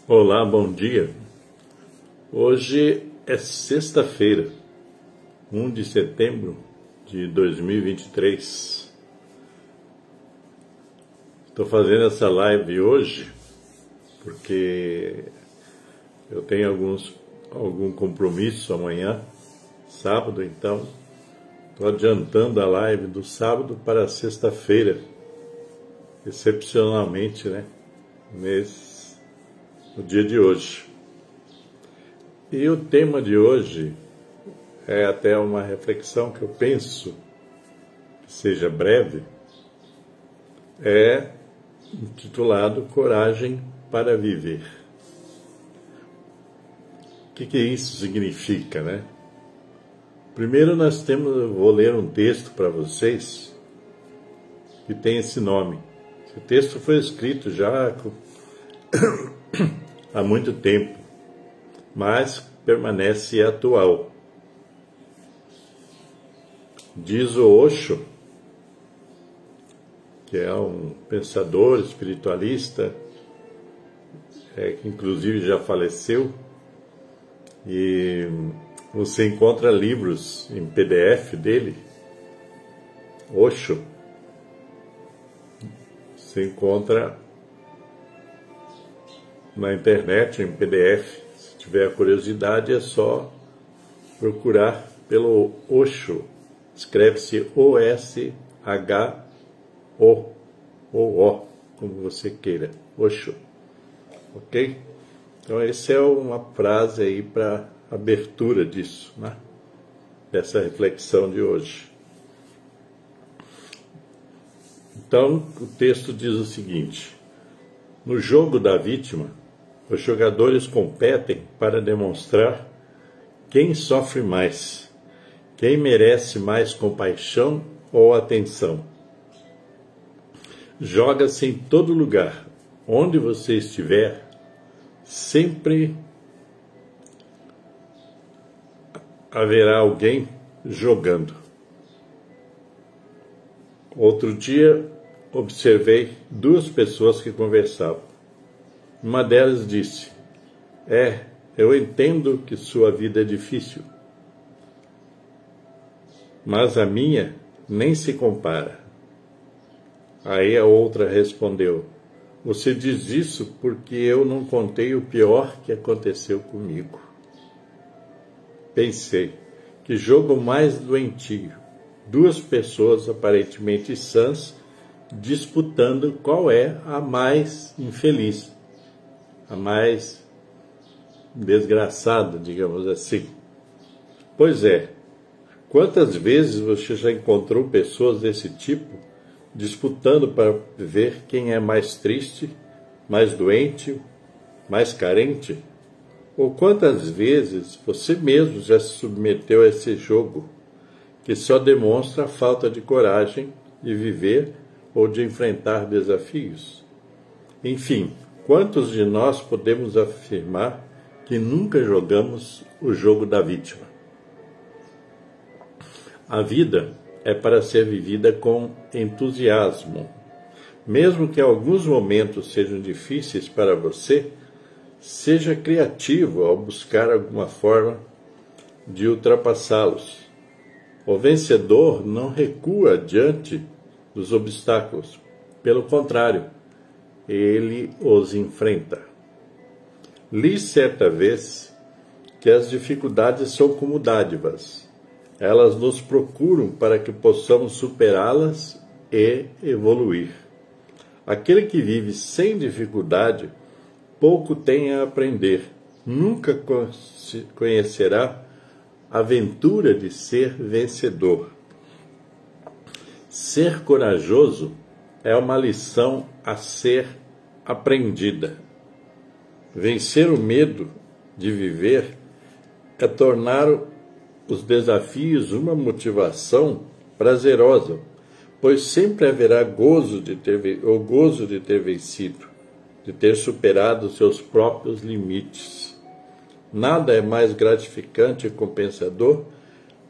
Olá, bom dia. Hoje é sexta-feira, 1 de setembro de 2023. Estou fazendo essa live hoje porque eu tenho algum compromisso amanhã, sábado, então estou adiantando a live do sábado para sexta-feira, excepcionalmente, né? No dia de hoje. E o tema de hoje é até uma reflexão que eu penso que seja breve, é intitulado Coragem para Viver. O que isso significa, né? Primeiro eu vou ler um texto para vocês que tem esse nome. Esse texto foi escrito já há muito tempo, mas permanece atual. Diz o Osho, que é um pensador espiritualista, que inclusive já faleceu, e você encontra livros em PDF dele, Osho. Você encontra na internet, em PDF. Se tiver curiosidade, é só procurar pelo Osho. Escreve-se O-S-H-O, ou O, como você queira. Osho. Ok? Então, essa é uma frase aí para abertura disso, né? Dessa reflexão de hoje. Então, o texto diz o seguinte: no jogo da vítima, os jogadores competem para demonstrar quem sofre mais, quem merece mais compaixão ou atenção. Joga-se em todo lugar, onde você estiver, sempre haverá alguém jogando. Outro dia, observei duas pessoas que conversavam. Uma delas disse: eu entendo que sua vida é difícil, mas a minha nem se compara. Aí a outra respondeu: você diz isso porque eu não contei o pior que aconteceu comigo. Pensei, que jogo mais doentio. Duas pessoas aparentemente sãs disputando qual é a mais infeliz, a mais desgraçada, digamos assim. Pois é, quantas vezes você já encontrou pessoas desse tipo disputando para ver quem é mais triste, mais doente, mais carente? Ou quantas vezes você mesmo já se submeteu a esse jogo, que só demonstra a falta de coragem de viver ou de enfrentar desafios? Enfim, quantos de nós podemos afirmar que nunca jogamos o jogo da vítima? A vida é para ser vivida com entusiasmo. Mesmo que alguns momentos sejam difíceis para você, seja criativo ao buscar alguma forma de ultrapassá-los. O vencedor não recua diante dos obstáculos. Pelo contrário, ele os enfrenta. Li certa vez que as dificuldades são como dádivas. Elas nos procuram para que possamos superá-las e evoluir. Aquele que vive sem dificuldade pouco tem a aprender. Nunca conhecerá a aventura de ser vencedor. Ser corajoso é uma lição a ser aprendida. Vencer o medo de viver é tornar os desafios uma motivação prazerosa, pois sempre haverá gozo de ter vencido, de ter superado seus próprios limites. Nada é mais gratificante e compensador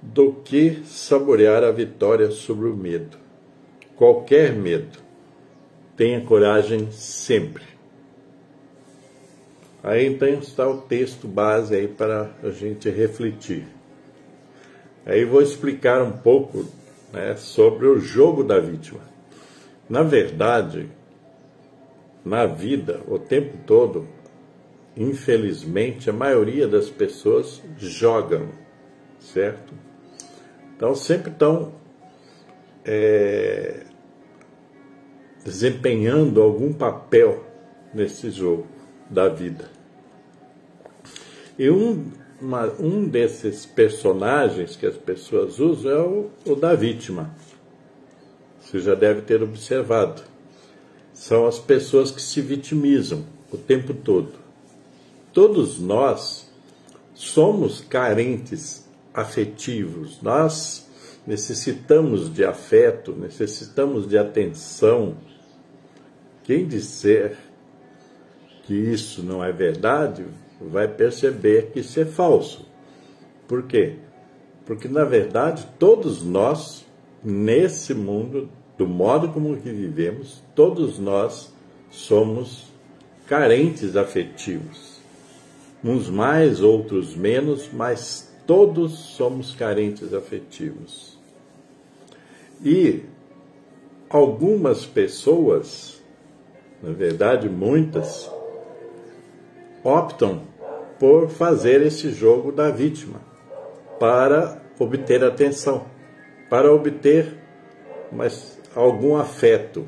do que saborear a vitória sobre o medo. Qualquer medo. Tenha coragem sempre. Aí então está o texto base aí para a gente refletir. Aí vou explicar um pouco, né, sobre o jogo da vítima. Na verdade, na vida, o tempo todo, infelizmente, a maioria das pessoas jogam, certo? Então sempre estão desempenhando algum papel nesse jogo da vida. E um desses personagens que as pessoas usam é o da vítima. Você já deve ter observado. São as pessoas que se vitimizam o tempo todo. Todos nós somos carentes afetivos. Nós necessitamos de afeto, necessitamos de atenção. Quem disser que isso não é verdade, vai perceber que isso é falso. Por quê? Porque, na verdade, todos nós, nesse mundo, do modo como que vivemos, todos nós somos carentes afetivos. Uns mais, outros menos, mas todos somos carentes afetivos. E algumas pessoas, na verdade muitas, optam por fazer esse jogo da vítima para obter atenção, para obter algum afeto.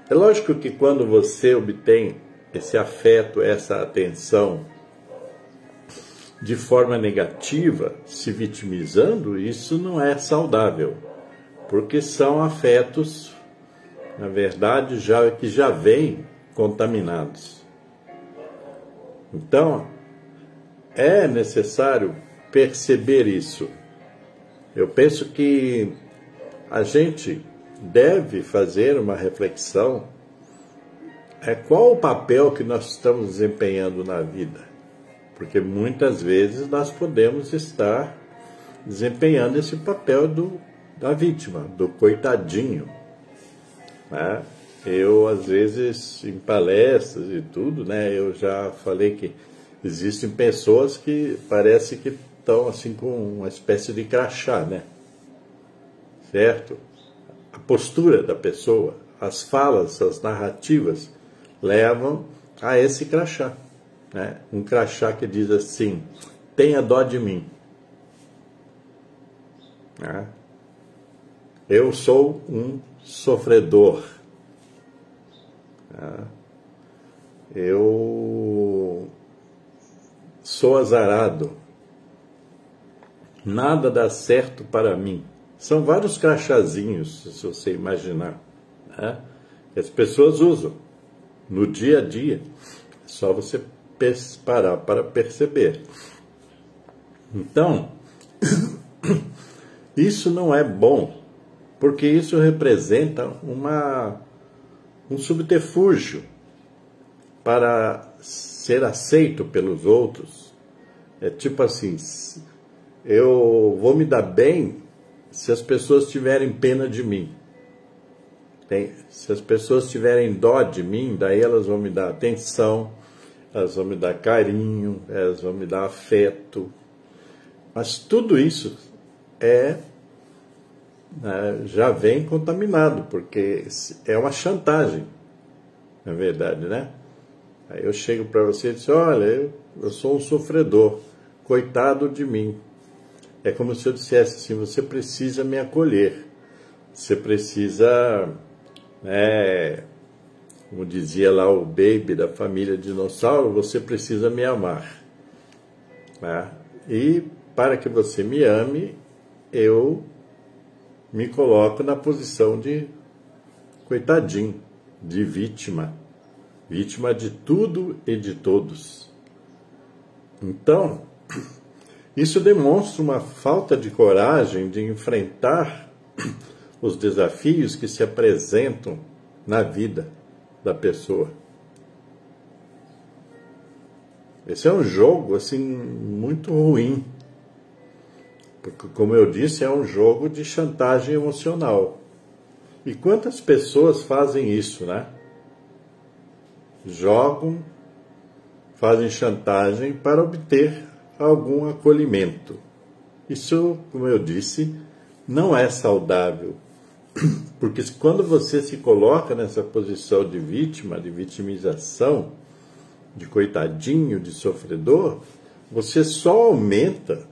É lógico que quando você obtém esse afeto, essa atenção de forma negativa, se vitimizando, isso não é saudável, porque são afetos, na verdade, que já vêm contaminados. Então, é necessário perceber isso. Eu penso que a gente deve fazer uma reflexão. Qual o papel que nós estamos desempenhando na vida? Porque muitas vezes nós podemos estar desempenhando esse papel da vítima, do coitadinho, né? Eu, às vezes, em palestras e tudo, né, eu já falei que existem pessoas que parece que estão assim com uma espécie de crachá, né? Certo? A postura da pessoa, as falas, as narrativas levam a esse crachá, né? Um crachá que diz assim: tenha dó de mim, né? Eu sou um sofredor, né? Eu sou azarado, nada dá certo para mim. São vários crachazinhos, se você imaginar, né, que as pessoas usam no dia a dia. É só você parar para perceber. Então, isso não é bom, porque isso representa um subterfúgio para ser aceito pelos outros. É tipo assim: eu vou me dar bem se as pessoas tiverem pena de mim. Se as pessoas tiverem dó de mim, daí elas vão me dar atenção, elas vão me dar carinho, elas vão me dar afeto. Mas tudo isso já vem contaminado, porque é uma chantagem, na verdade, né? Aí eu chego para você e digo: olha, eu sou um sofredor, coitado de mim. É como se eu dissesse assim: você precisa me acolher, você precisa, como dizia lá o Baby da família Dinossauro, você precisa me amar, né? E para que você me ame, eu me coloco na posição de coitadinho, de vítima de tudo e de todos. Então, isso demonstra uma falta de coragem de enfrentar os desafios que se apresentam na vida da pessoa. Esse é um jogo assim muito ruim, porque, como eu disse, é um jogo de chantagem emocional. E quantas pessoas fazem isso, né? Jogam, fazem chantagem para obter algum acolhimento. Isso, como eu disse, não é saudável. Porque quando você se coloca nessa posição de vítima, de vitimização, de coitadinho, de sofredor, você só aumenta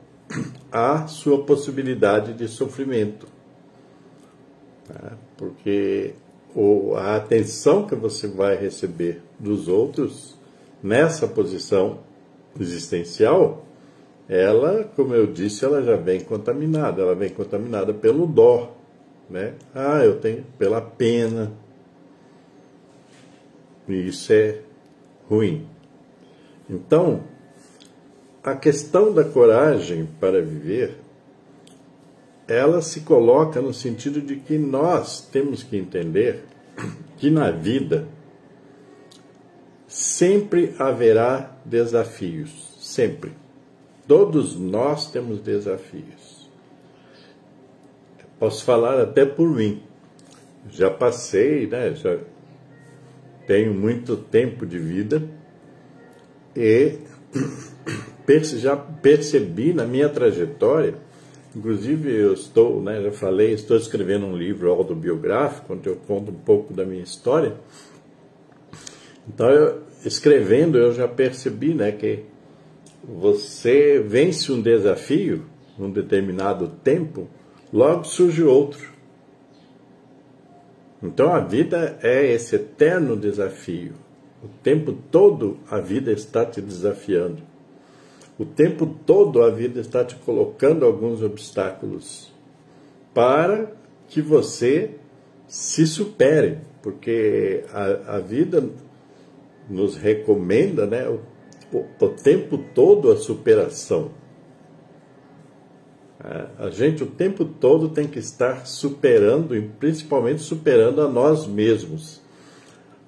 a sua possibilidade de sofrimento. Tá? Porque a atenção que você vai receber dos outros nessa posição existencial, ela, como eu disse, ela já vem contaminada. Ela vem contaminada pelo dó, né? Eu tenho pela pena. E isso é ruim. Então, a questão da coragem para viver, ela se coloca no sentido de que nós temos que entender que na vida sempre haverá desafios, sempre. Todos nós temos desafios. Posso falar até por mim. Já passei, né? Já tenho muito tempo de vida e já percebi na minha trajetória, inclusive eu estou, né, já falei, estou escrevendo um livro autobiográfico, onde eu conto um pouco da minha história. Então, escrevendo, eu já percebi, né, que você vence um desafio num determinado tempo, logo surge outro. Então, a vida é esse eterno desafio. O tempo todo a vida está te desafiando. O tempo todo a vida está te colocando alguns obstáculos para que você se supere, porque a vida nos recomenda, né, o tempo todo a superação. A gente o tempo todo tem que estar superando, e principalmente superando a nós mesmos,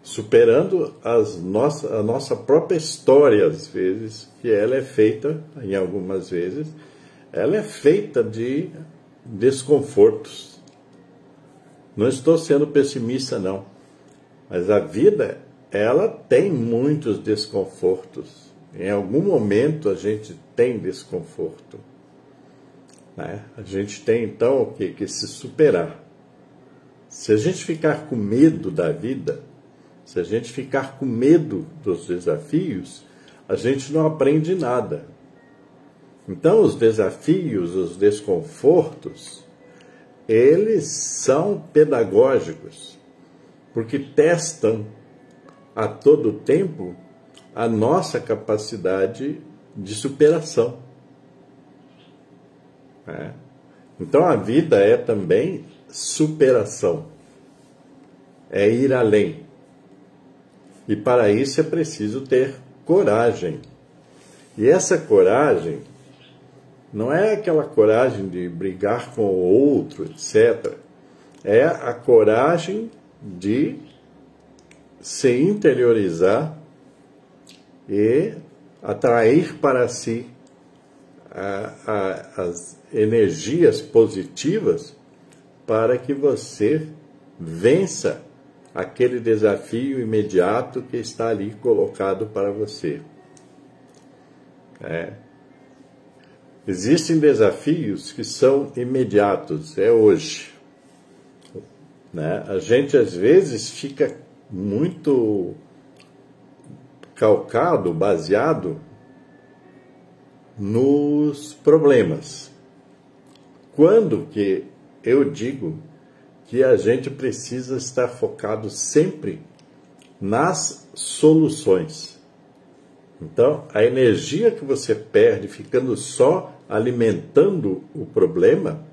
superando a nossa própria história, às vezes, que ela é feita, em algumas vezes, ela é feita de desconfortos. Não estou sendo pessimista, não, mas a vida, ela tem muitos desconfortos. Em algum momento a gente tem desconforto, né? A gente tem, então, que se superar. Se a gente ficar com medo da vida, se a gente ficar com medo dos desafios, a gente não aprende nada. Então, os desafios, os desconfortos, eles são pedagógicos, porque testam a todo tempo a nossa capacidade de superação. Então, a vida é também superação, é ir além. E para isso é preciso ter coragem. E essa coragem não é aquela coragem de brigar com o outro, etc. É a coragem de se interiorizar e atrair para si as energias positivas para que você vença aquele desafio imediato que está ali colocado para você. Existem desafios que são imediatos, é hoje. A gente às vezes fica muito calcado, baseado nos problemas. Quando que eu digo que a gente precisa estar focado sempre nas soluções. Então, a energia que você perde ficando só alimentando o problema,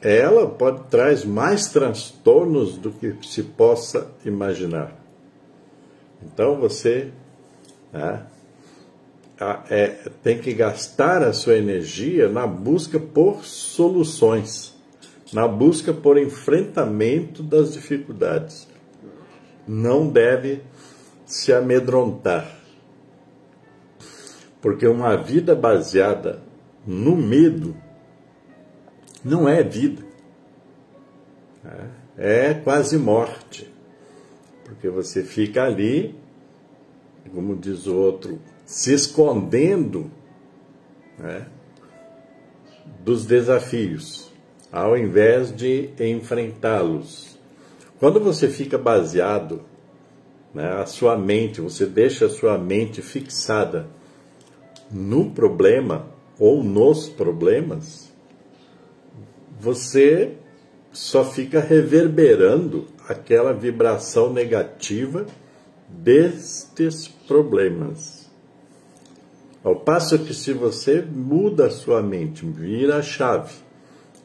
ela traz mais transtornos do que se possa imaginar. Então, você tem que gastar a sua energia na busca por soluções, na busca por enfrentamento das dificuldades. Não deve se amedrontar, porque uma vida baseada no medo não é vida, é quase morte, porque você fica ali como diz o outro, se escondendo, né, dos desafios, ao invés de enfrentá-los. Quando você fica baseado, né, a sua mente, você deixa a sua mente fixada no problema ou nos problemas, você só fica reverberando aquela vibração negativa destes problemas. Ao passo que, se você muda a sua mente, vira a chave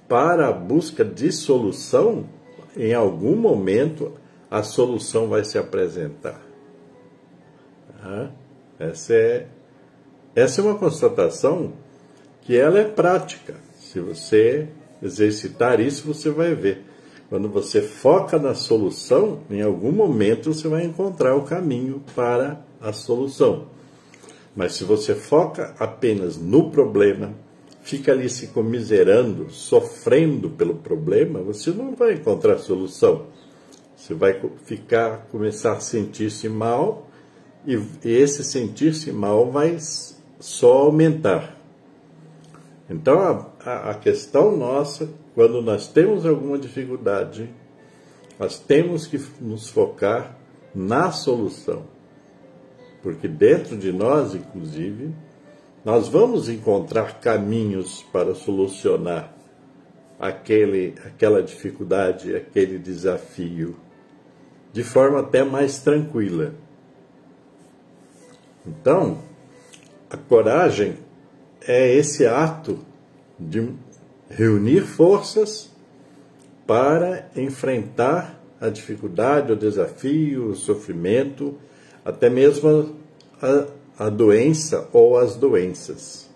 para a busca de solução, em algum momento a solução vai se apresentar. Essa é uma constatação que ela é prática. Se você exercitar isso, você vai ver. Quando você foca na solução, em algum momento você vai encontrar o caminho para a solução. Mas se você foca apenas no problema, fica ali se comiserando, sofrendo pelo problema, você não vai encontrar solução. Você vai começar a sentir-se mal, e esse sentir-se mal vai só aumentar. Então, a questão nossa, quando nós temos alguma dificuldade, nós temos que nos focar na solução. Porque dentro de nós, inclusive, nós vamos encontrar caminhos para solucionar aquela dificuldade, aquele desafio, de forma até mais tranquila. Então, a coragem é esse ato de reunir forças para enfrentar a dificuldade, o desafio, o sofrimento, até mesmo a doença ou as doenças.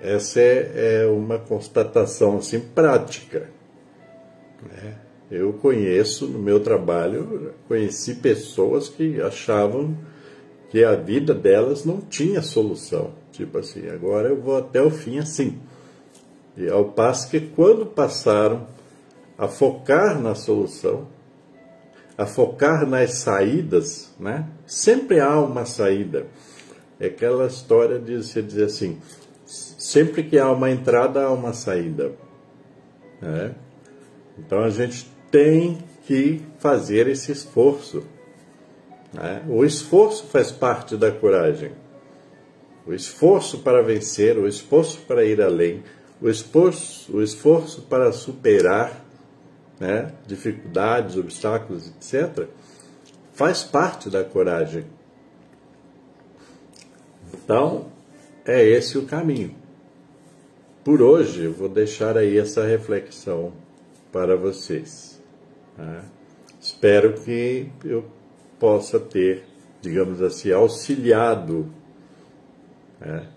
Essa é uma constatação assim, prática. Eu conheço, no meu trabalho, conheci pessoas que achavam que a vida delas não tinha solução. Tipo assim, agora eu vou até o fim assim. E ao passo que, quando passaram a focar na solução, a focar nas saídas, né? Sempre há uma saída. É aquela história de você dizer assim, sempre que há uma entrada, há uma saída. Né? Então a gente tem que fazer esse esforço. Né? O esforço faz parte da coragem. O esforço para vencer, o esforço para ir além, o esforço para superar, né, dificuldades, obstáculos, etc., faz parte da coragem. Então, é esse o caminho. Por hoje, eu vou deixar aí essa reflexão para vocês. Né? Espero que eu possa ter, digamos assim, auxiliado, né,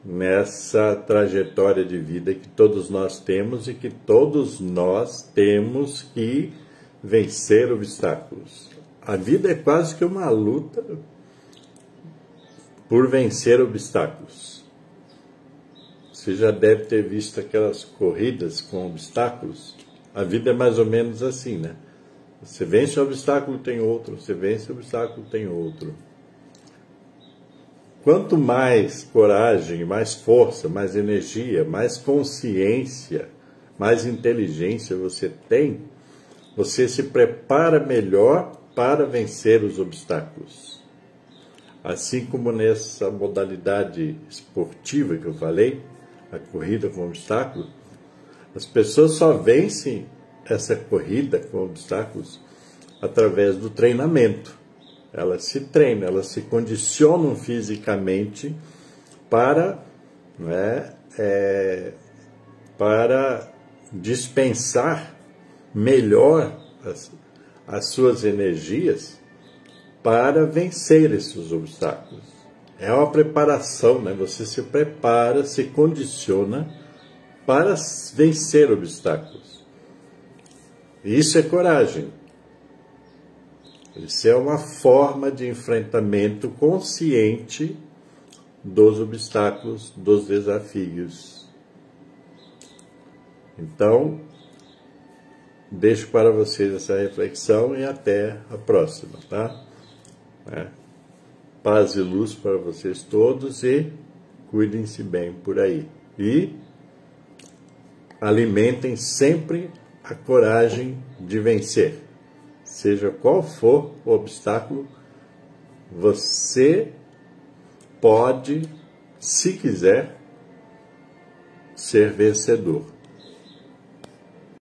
nessa trajetória de vida que todos nós temos e que todos nós temos que vencer obstáculos. A vida é quase que uma luta por vencer obstáculos. Você já deve ter visto aquelas corridas com obstáculos. A vida é mais ou menos assim, né? Você vence um obstáculo, tem outro. Você vence um obstáculo, tem outro. Quanto mais coragem, mais força, mais energia, mais consciência, mais inteligência você tem, você se prepara melhor para vencer os obstáculos. Assim como nessa modalidade esportiva que eu falei, a corrida com obstáculos, as pessoas só vencem essa corrida com obstáculos através do treinamento. Elas se treinam, elas se condicionam fisicamente para, né, para dispensar melhor as suas energias para vencer esses obstáculos. É uma preparação, né? Você se prepara, se condiciona para vencer obstáculos. Isso é coragem. Isso é uma forma de enfrentamento consciente dos obstáculos, dos desafios. Então, deixo para vocês essa reflexão e até a próxima, tá? Paz e luz para vocês todos e cuidem-se bem por aí. E alimentem sempre a coragem de vencer. Seja qual for o obstáculo, você pode, se quiser, ser vencedor.